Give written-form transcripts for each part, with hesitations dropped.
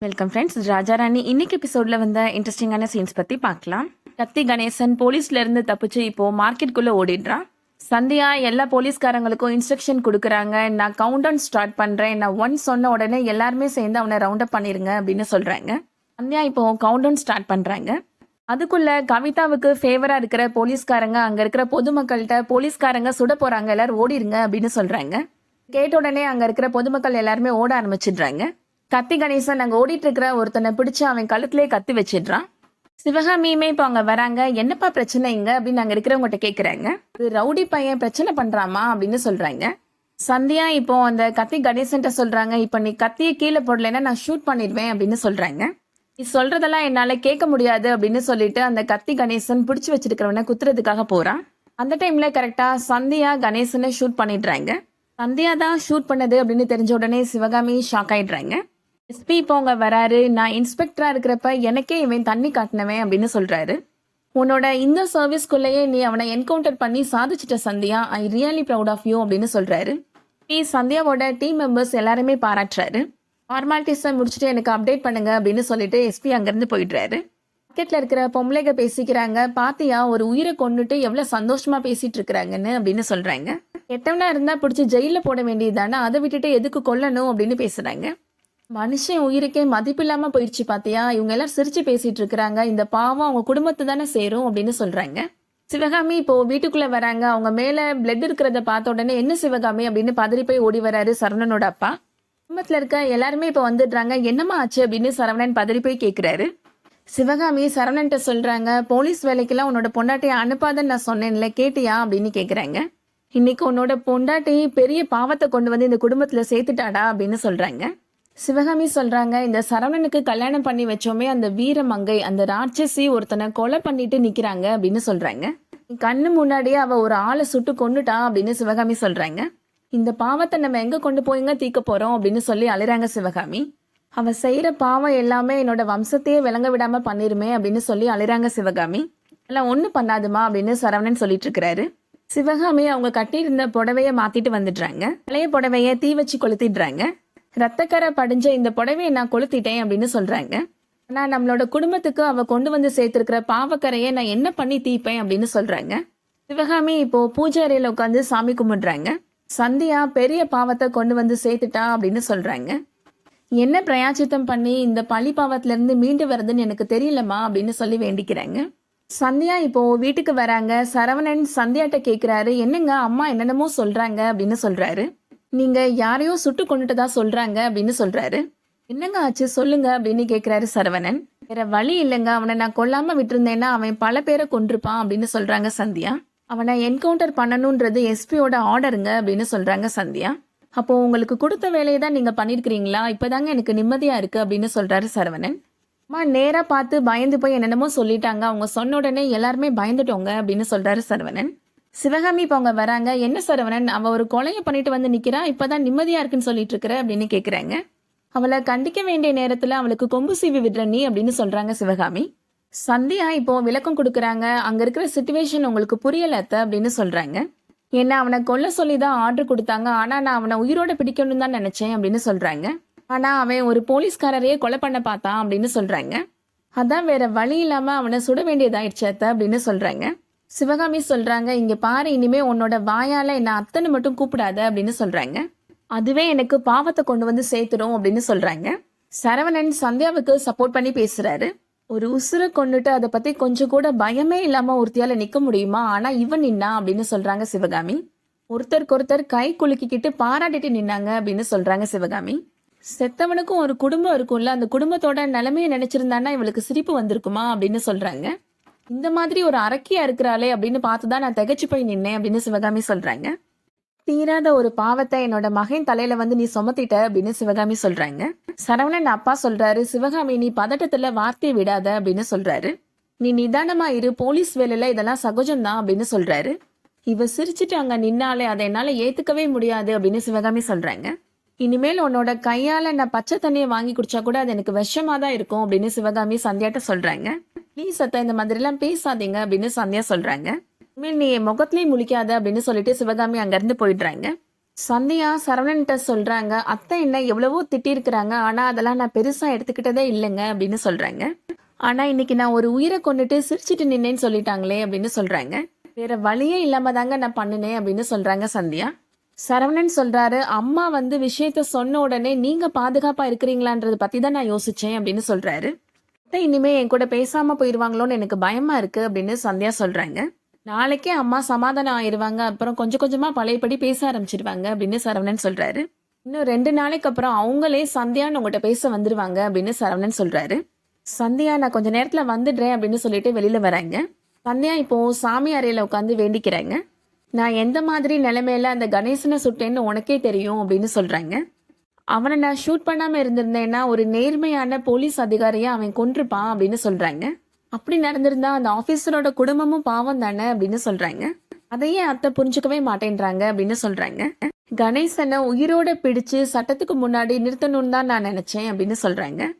Welcome friends. Raja Rani இன்னைக்கு எபிசோட்ல வந்த இன்ட்ரெஸ்டிங்கான சீன்ஸ் பத்தி பார்க்கலாம். கத்தி கணேசன் போலீஸ்ல இருந்து தப்பிச்சு இப்போ மார்க்கெட்டுக்குள்ள ஓடிடுறான். சந்தியா எல்லா போலீஸ்காரங்களுக்கும் இன்ஸ்ட்ரக்ஷன் கொடுக்குறாங்க. நான் கவுண்ட் டவுன் ஸ்டார்ட் பண்றேன், நான் ஒன் சொன்ன உடனே எல்லாருமே சேர்ந்து அவனை ரவுண்ட் அப் பண்ணிருங்க அப்படின்னு சொல்றாங்க. சந்தியா இப்போ கவுண்ட் டவுன் ஸ்டார்ட் பண்றாங்க. அதுக்குள்ள கவிதாவுக்கு ஃபேவரா இருக்கிற போலீஸ்காரங்க அங்க இருக்கிற பொதுமக்கள்கிட்ட போலீஸ்காரங்க சுட போறாங்க, எல்லாரும் ஓடிடுங்க அப்படின்னு சொல்றாங்க. கேட்ட உடனே அங்க இருக்கிற பொதுமக்கள் எல்லாருமே ஓட ஆரம்பிச்சிடுறாங்க. கத்தி கணேசன் அங்க ஓடிட்டு இருக்கிற ஒருத்தனை பிடிச்சு அவன் கழுத்திலே கத்தி வச்சிடுறான். சிவகாமியுமே இப்போ அங்க வராங்க. என்னப்பா பிரச்சனை இங்க அப்படின்னு அங்க இருக்கிறவங்ககிட்ட கேக்குறாங்க. இது ரவுடி பையன் பிரச்சனை பண்றாமா அப்படின்னு சொல்றாங்க. சந்தியா இப்போ அந்த கத்தி கணேசன்ட்ட சொல்றாங்க, இப்ப நீ கத்தியை கீழே போடலைன்னா நான் ஷூட் பண்ணிடுவேன் அப்படின்னு சொல்றாங்க. நீ சொல்றதெல்லாம் என்னால கேட்க முடியாது அப்படின்னு சொல்லிட்டு அந்த கத்தி கணேசன் பிடிச்சு வச்சிருக்கிறவனை குத்துறதுக்காக போறான். அந்த டைம்ல கரெக்டா சந்தியா கணேசனை ஷூட் பண்ணிடுறாங்க. சந்தியா தான் ஷூட் பண்ணது அப்படின்னு தெரிஞ்ச உடனே சிவகாமி ஷாக் ஆயிடுறாங்க. எஸ்பி இப்போ அவங்க வராரு. நான் இன்ஸ்பெக்டரா இருக்கிறப்ப எனக்கே இவன் தண்ணி காட்டினவன் அப்படின்னு சொல்றாரு. உன்னோட இந்த சர்வீஸ்குள்ளேயே நீ அவனை என்கவுண்டர் பண்ணி சாதிச்சிட்ட Sandhya, I really proud of you அப்படின்னு சொல்றாரு. சந்தியாவோட டீம் மெம்பர்ஸ் எல்லாருமே பாராட்டுறாரு. ஃபார்மாலிட்டிஸை முடிச்சுட்டு எனக்கு அப்டேட் பண்ணுங்க அப்படின்னு சொல்லிட்டு எஸ்பி அங்கிருந்து போயிடுறாரு. மார்க்கெட்ல இருக்கிற பொம்பளைங்க பேசிக்கிறாங்க, பாத்தியா ஒரு உயிரை கொண்டுட்டு எவ்வளவு சந்தோஷமா பேசிட்டு இருக்கிறாங்கன்னு அப்படின்னு சொல்றாங்க. கெட்டவனா இருந்தா பிடிச்சி ஜெயில போட வேண்டியதுதானே, அதை விட்டுட்டு எதுக்கு கொல்லணும் அப்படின்னு பேசுறாங்க. மனுஷன் உயிருக்கே மதிப்பு இல்லாம போயிடுச்சு பாத்தியா, இவங்க எல்லாம் சிரிச்சு பேசிட்டு இருக்கிறாங்க, இந்த பாவம் அவங்க குடும்பத்தை தானே சேரும் அப்படின்னு சொல்றாங்க. சிவகாமி இப்போ வீட்டுக்குள்ள வராங்க. அவங்க மேல பிளட் இருக்கிறத பார்த்த உடனே என்ன சிவகாமி அப்படின்னு பதறி போய் ஓடி வராரு சரவணனோட அப்பா. குடும்பத்துல இருக்க எல்லாருமே இப்போ வந்துடுறாங்க. என்னம்மா ஆச்சு அப்படின்னு சரவணன் பதறி போய் கேட்கிறாரு. சிவகாமி சரவணன்ட்ட சொல்றாங்க, போலீஸ் வேலைக்கெல்லாம் உன்னோட பொண்டாட்டியை அனுப்பாதன்னு நான் சொன்னேன்ல, கேட்டியா அப்படின்னு கேக்குறாங்க. இன்னைக்கு உன்னோட பொண்டாட்டி பெரிய பாவத்தை கொண்டு வந்து இந்த குடும்பத்துல சேர்த்துட்டாடா அப்படின்னு சொல்றாங்க. சிவகாமி சொல்றாங்க, இந்த சரவணனுக்கு கல்யாணம் பண்ணி வச்சோமே அந்த வீரமங்கை, அந்த ராட்சசி ஒருத்தனை கொலை பண்ணிட்டு நிக்கிறாங்க அப்படின்னு சொல்றாங்க. கண்ணு முன்னாடியே அவ ஒரு ஆளை சுட்டு கொண்டுட்டா அப்படின்னு சிவகாமி சொல்றாங்க. இந்த பாவத்தை நம்ம எங்க கொண்டு போய்ங்க தீக்க போறோம் அப்படின்னு சொல்லி அழுறாங்க சிவகாமி. அவ செய்யற பாவம் எல்லாமே என்னோட வம்சத்தையே விளங்க விடாம பண்ணிருமே அப்படின்னு சொல்லி அழுறாங்க சிவகாமி. எல்லாம் ஒண்ணு பண்ணாதுமா அப்படின்னு சரவணன் சொல்லிட்டு இருக்கிறாரு. சிவகாமி அவங்க கட்டியிருந்த புடவைய மாத்திட்டு வந்துடுறாங்க. பழைய புடவைய தீ வச்சு கொளுத்திடுறாங்க. ரத்தக்கரை படிஞ்ச இந்த புடவையை நான் கொளுத்திட்டேன் அப்படின்னு சொல்றாங்க. ஆனா நம்மளோட குடும்பத்துக்கு அவ கொண்டு வந்து சேர்த்திருக்கிற பாவக்கரையை நான் என்ன பண்ணி தீப்பேன் அப்படின்னு சொல்றாங்க. சிவகாமி இப்போ பூஜை அறையில உட்காந்து சாமி கும்பிடுறாங்க. சந்தியா பெரிய பாவத்தை கொண்டு வந்து சேர்த்துட்டா அப்படின்னு சொல்றாங்க. என்ன பிரயாச்சித்தம் பண்ணி இந்த பழி பாவத்துல இருந்து மீண்டு வருதுன்னு எனக்கு தெரியலமா அப்படின்னு சொல்லி வேண்டிக்கிறாங்க. சந்தியா இப்போ வீட்டுக்கு வராங்க. சரவணன் சந்தியாட்ட கேக்குறாரு, என்னங்க அம்மா என்னென்னமோ சொல்றாங்க அப்படின்னு சொல்றாரு. நீங்க யாரையோ சுட்டு கொண்டுட்டதா சொல்றாங்க அப்படின்னு சொல்றாரு. என்னங்க ஆச்சு சொல்லுங்க அப்படின்னு கேக்குறாரு சரவணன். வேற வழி இல்லைங்க, அவனை நான் கொல்லாம விட்டுருந்தேன்னா அவன் பல பேரை கொண்டிருப்பான் அப்படின்னு சொல்றாங்க சந்தியா. அவனை என்கவுண்டர் பண்ணணும்ன்றது எஸ்பியோட ஆர்டருங்க அப்படின்னு சொல்றாங்க சந்தியா. அப்போ உங்களுக்கு கொடுத்த வேலையை தான் நீங்க பண்ணிருக்கிறீங்களா, இப்பதாங்க எனக்கு நிம்மதியா இருக்கு அப்படின்னு சொல்றாரு சரவணன். அம்மா நேரா பார்த்து பயந்து போய் என்னென்னமோ சொல்லிட்டாங்க, அவங்க சொன்ன உடனே எல்லாருமே பயந்துட்டோங்க அப்படின்னு சொல்றாரு சரவணன். சிவகாமி இப்போ அவங்க வராங்க. என்ன சரவணன், அவ ஒரு கொலையை பண்ணிட்டு வந்து நிக்கிறா, இப்பதான் நிம்மதியா இருக்குன்னு சொல்லிட்டு இருக்கிற அப்படின்னு கேக்குறாங்க. அவளை கண்டிக்க வேண்டிய நேரத்துல அவளுக்கு கொம்பு சீவி விடுற நீ அப்படின்னு சொல்றாங்க சிவகாமி. சந்தியா இப்போ விளக்கம் கொடுக்குறாங்க. அங்க இருக்கிற சிச்சுவேஷன் உங்களுக்கு புரியல அத்தை அப்படின்னு சொல்றாங்க. என்ன அவனை கொல்ல சொல்லிதான் ஆர்டர் கொடுத்தாங்க, ஆனா நான் அவனை உயிரோட பிடிக்கணும்னு தான் நினைச்சேன் அப்படின்னு சொல்றாங்க. ஆனா அவன் ஒரு போலீஸ்காரரையே கொலை பண்ண பார்த்தான் அப்படின்னு சொல்றாங்க. அதான் வேற வழி இல்லாம அவனை சுட வேண்டியதாயிடுச்சு அத்தை அப்படின்னு சொல்றாங்க. சிவகாமி சொல்றாங்க, இங்க பாரு, இனிமே உன்னோட வாயால என்ன அத்தனை மட்டும் கூப்பிடாத அப்படின்னு சொல்றாங்க. அதுவே எனக்கு பாவத்தை கொண்டு வந்து சேர்த்துடும் அப்படின்னு சொல்றாங்க. சரவணன் சந்தியாவுக்கு சப்போர்ட் பண்ணி பேசுறாரு. ஒரு உசுரை கொண்டுட்டு அதை பத்தி கொஞ்சம் கூட பயமே இல்லாம ஒருத்தியால நிக்க முடியுமா, ஆனா இவன் நின்னா அப்படின்னு சொல்றாங்க சிவகாமி. ஒருத்தருக்கு கை குலுக்கிக்கிட்டு பாராட்டிட்டு நின்னாங்க அப்படின்னு சொல்றாங்க சிவகாமி. செத்தவனுக்கும் ஒரு குடும்பம் இருக்கும்ல, அந்த குடும்பத்தோட நிலைமையை நினைச்சிருந்தானா இவளுக்கு சிரிப்பு வந்திருக்குமா அப்படின்னு சொல்றாங்க. இந்த மாதிரி ஒரு அரக்கியா இருக்கிறாளே அப்படின்னு பார்த்துதான் நான் திகைச்சு போய் நின்னேன் அப்படின்னு சிவகாமி சொல்றாங்க. தீராத ஒரு பாவத்தை என்னோட மகன் தலையில வந்து நீ சுமத்திட்ட அப்படின்னு சிவகாமி சொல்றாங்க. சரவணன் அப்பா சொல்றாரு, சிவகாமி நீ பதட்டத்துல வார்த்தையை விடாத அப்படின்னு சொல்றாரு. நீ நிதானமா இரு, போலீஸ் வேலையில இதெல்லாம் சகஜம்தான் அப்படின்னு சொல்றாரு. இவ சிரிச்சுட்டு அங்க நின்னாலே அதை என்னால ஏத்துக்கவே முடியாது அப்படின்னு சிவகாமி சொல்றாங்க. இனிமேல் உன்னோட கையால நான் பச்சை தண்ணியை வாங்கி குடிச்சா கூட அது எனக்கு விஷமா தான் இருக்கும் அப்படின்னு சிவகாமி சந்தியாட்ட சொல்றாங்க. ப்ளீஸ் அத்தை இந்த மாதிரி எல்லாம் பேசாதீங்க அப்படின்னு சந்தியா சொல்றாங்க. இனிமேல் நீ முகத்திலேயே முழிக்காத அப்படின்னு சொல்லிட்டு சிவகாமி அங்கிருந்து போயிடுறாங்க. சந்தியா சரவணன்கிட்ட சொல்றாங்க, அத்தை என்ன எவ்வளவோ திட்டியிருக்கிறாங்க. ஆனா அதெல்லாம் நான் பெருசா எடுத்துக்கிட்டதே இல்லைங்க அப்படின்னு சொல்றாங்க. ஆனா இன்னைக்கு நான் ஒரு உயிரை கொண்டுட்டு சிரிச்சிட்டு நின்னேன்னு சொல்லிட்டாங்களே அப்படின்னு சொல்றாங்க. வேற வழியே இல்லாம தாங்க நான் பண்ணினேன் அப்படின்னு சொல்றாங்க சந்தியா. சரவணன் சொல்றாரு, அம்மா வந்து விஷயத்த சொன்ன உடனே நீங்க பாதுகாப்பா இருக்கிறீங்களான்றத பத்தி தான் நான் யோசிச்சேன் அப்படின்னு சொல்றாரு. அத்தை இனிமே என் கூட பேசாம போயிருவாங்களோன்னு எனக்கு பயமா இருக்கு அப்படின்னு சந்தியா சொல்றாங்க. நாளைக்கே அம்மா சமாதானம் ஆயிருவாங்க, அப்புறம் கொஞ்சம் கொஞ்சமா பழையபடி பேச ஆரம்பிச்சிருவாங்க அப்படின்னு சரவணன் சொல்றாரு. இன்னும் 2 நாளைக்கு அப்புறம் அவங்களே சந்தியான்னு உங்ககிட்ட பேச வந்துருவாங்க அப்படின்னு சரவணன் சொல்றாரு. சந்தியா நான் கொஞ்ச நேரத்துல வந்துடுறேன் அப்படின்னு சொல்லிட்டு வெளியில வராங்க. சந்தியா இப்போ சாமி அறையில உட்காந்து வேண்டிக்கிறாங்க. நான் எந்த மாதிரி நிலைமையில அந்த கணேசனை சுட்டேன்னு உனக்கே தெரியும் அப்படின்னு சொல்றாங்க. அவனை நான் ஷூட் பண்ணாம இருந்திருந்தேன்னா ஒரு நேர்மையான போலீஸ் அதிகாரியை அவன் கொன்றுப்பான் அப்படின்னு சொல்றாங்க. அப்படி நடந்திருந்தா அந்த ஆபீசரோட குடும்பமும் பாவம் தானே அப்படின்னு சொல்றாங்க. அதையே அத்தை புரிஞ்சுக்கவே மாட்டேன்றாங்க அப்படின்னு சொல்றாங்க. கணேசனை உயிரோட பிடிச்சு சட்டத்துக்கு முன்னாடி நிறுத்தணும்னு தான் நான் நினைச்சேன் அப்படின்னு சொல்றாங்க.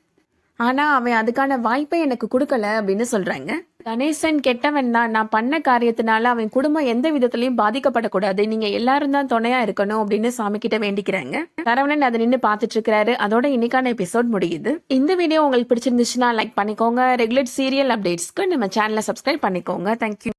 ஆனா அவன் அதுக்கான வாய்ப்பை எனக்கு கொடுக்கல அப்படின்னு சொல்றாங்க. கணேசன் கெட்டவன் தான், நான் பண்ண காரியத்தினால அவன் குடும்பம் எந்த விதத்திலையும் பாதிக்கப்படக்கூடாது, நீங்க எல்லாரும் தான் துணையா இருக்கணும் அப்படின்னு சாமி கிட்ட வேண்டிக்கிறாங்க. சரவணன் அதை நின்று பார்த்துட்டு இருக்காரு. அதோட இன்னைக்கான எபிசோட் முடியுது. இந்த வீடியோ உங்களுக்கு பிடிச்சிருந்துச்சுன்னா லைக் பண்ணிக்கோங்க. ரெகுலர் சீரியல் அப்டேட்ஸ்க்கு நம்ம சேனலை சப்ஸ்கிரைப் பண்ணிக்கோங்க. தேங்க்யூ.